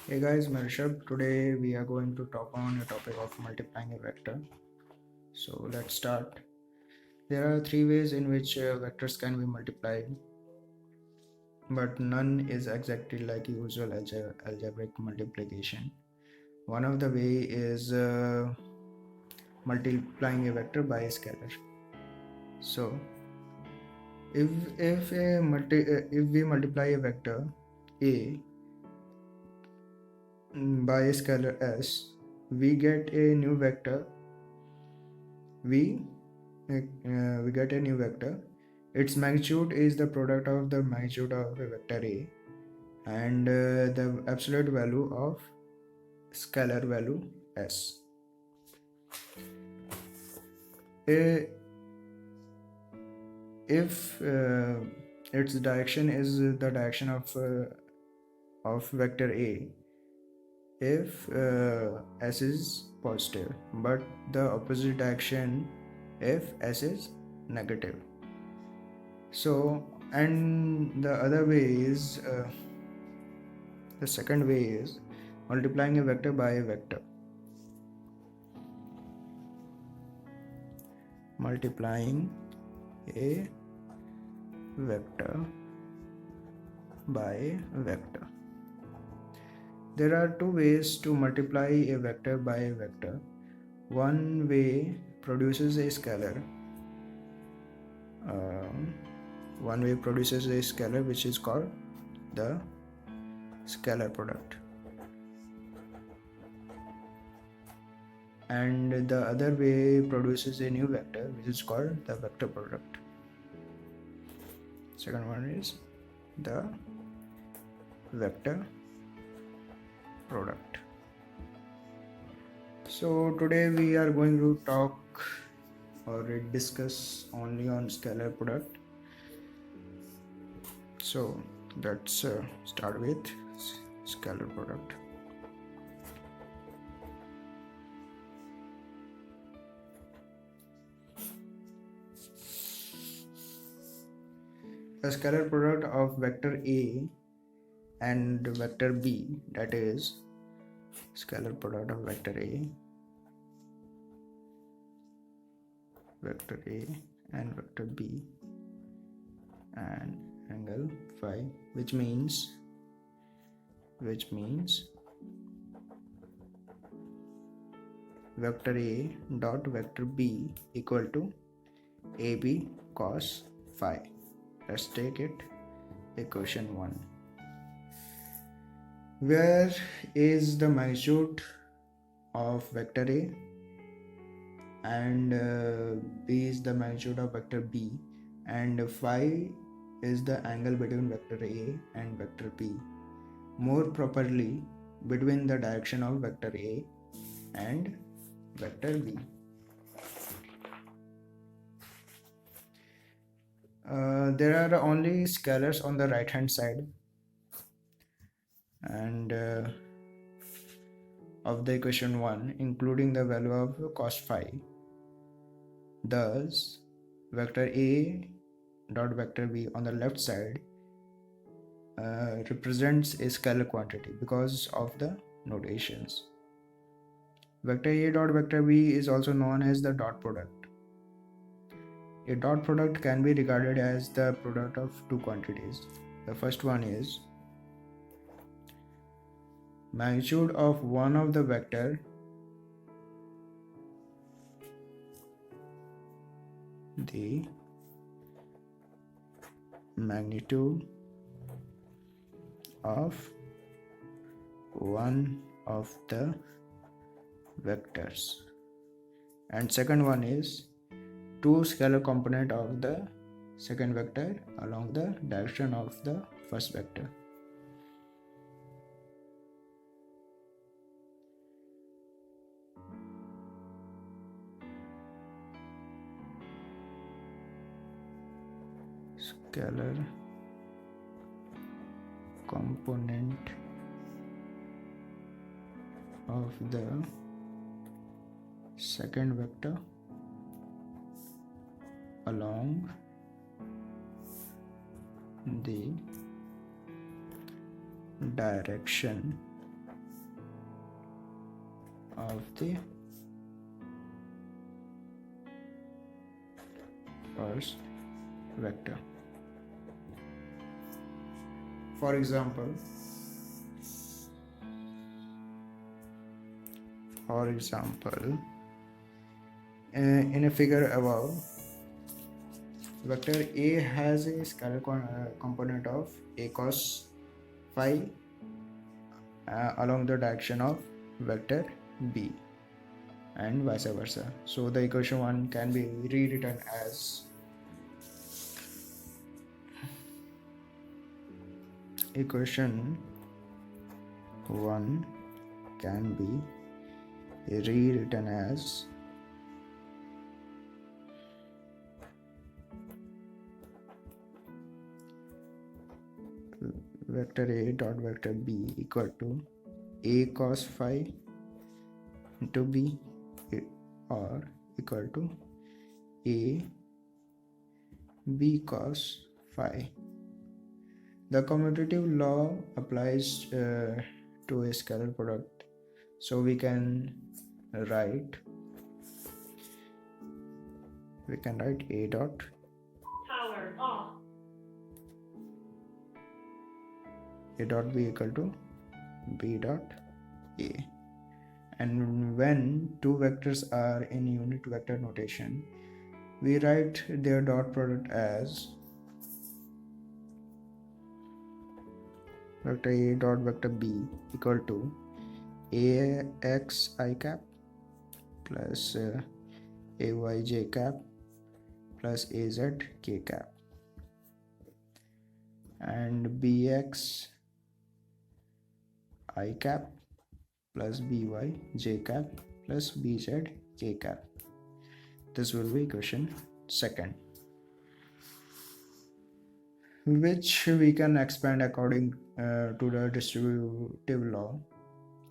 Hey guys, Marshab. Today we are going to talk on a topic of multiplying a vector. So let's start. There are three ways in which vectors can be multiplied, but none is exactly like usual algebraic multiplication. One of the way is multiplying a vector by a scalar. So if we multiply a vector a by a scalar s, we get a new vector v we get a new vector. Its magnitude is the product of the magnitude of a vector A and the absolute value of scalar value S. A, if its direction is the direction of vector A, if S is positive, but the opposite direction if S is negative. So, and the other way is the second way is multiplying a vector by a vector. Multiplying a vector by a vector. There are two ways to multiply a vector by a vector. One way produces a scalar. One way produces a scalar which is called the scalar product. And the other way produces a new vector which is called the vector product. Second one is the vector product. So today we are going to talk or discuss only on scalar product. So let's start with scalar product. The scalar product of vector A and vector B, that is scalar product of vector A and vector B and angle phi, which means vector A dot vector B equal to AB cos phi. Let's take it equation 1, where A is the magnitude of vector A and B is the magnitude of vector B, and phi is the angle between vector A and vector B, more properly between the direction of vector A and vector B. There are only scalars on the right hand side and of the equation 1, including the value of cos phi. Thus vector A dot vector B on the left side represents a scalar quantity because of the notations. Vector A dot vector B is also known as the dot product. A dot product can be regarded as the product of two quantities. The first one is magnitude of one of the vector the magnitude of one of the vectors, and second one is two scalar component of the second vector along the direction of the first vector. Scalar component of the second vector along the direction of the first vector. For example, in a figure above, vector A has a scalar component of a cos phi along the direction of vector B, and vice versa. So the equation 1 can be rewritten as equation 1 can be rewritten as vector A dot vector B equal to A cos phi into B, or equal to A B cos phi. The commutative law applies to a scalar product, so we can write A dot Power off. A dot B equal to B dot A. And when two vectors are in unit vector notation, we write their dot product as vector A dot vector B equal to AX I cap plus AY j cap plus AZ k cap, and BX I cap plus BY j cap plus BZ k cap. This will be equation 2nd, which we can expand according to the distributive law.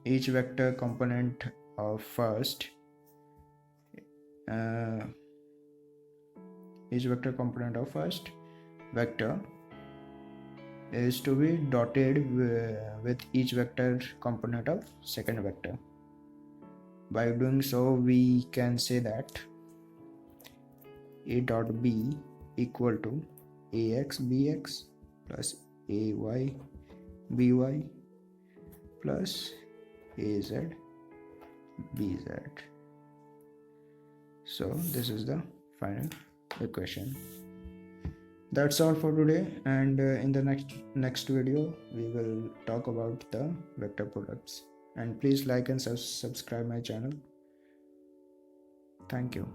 Each vector component of first vector is to be dotted with each vector component of second vector. By doing so, we can say that A dot B equal to AX BX plus AY BY plus AZ BZ. So this is the final equation. That's all for today, and in the next video we will talk about the vector products. And please like and subscribe my channel. Thank you.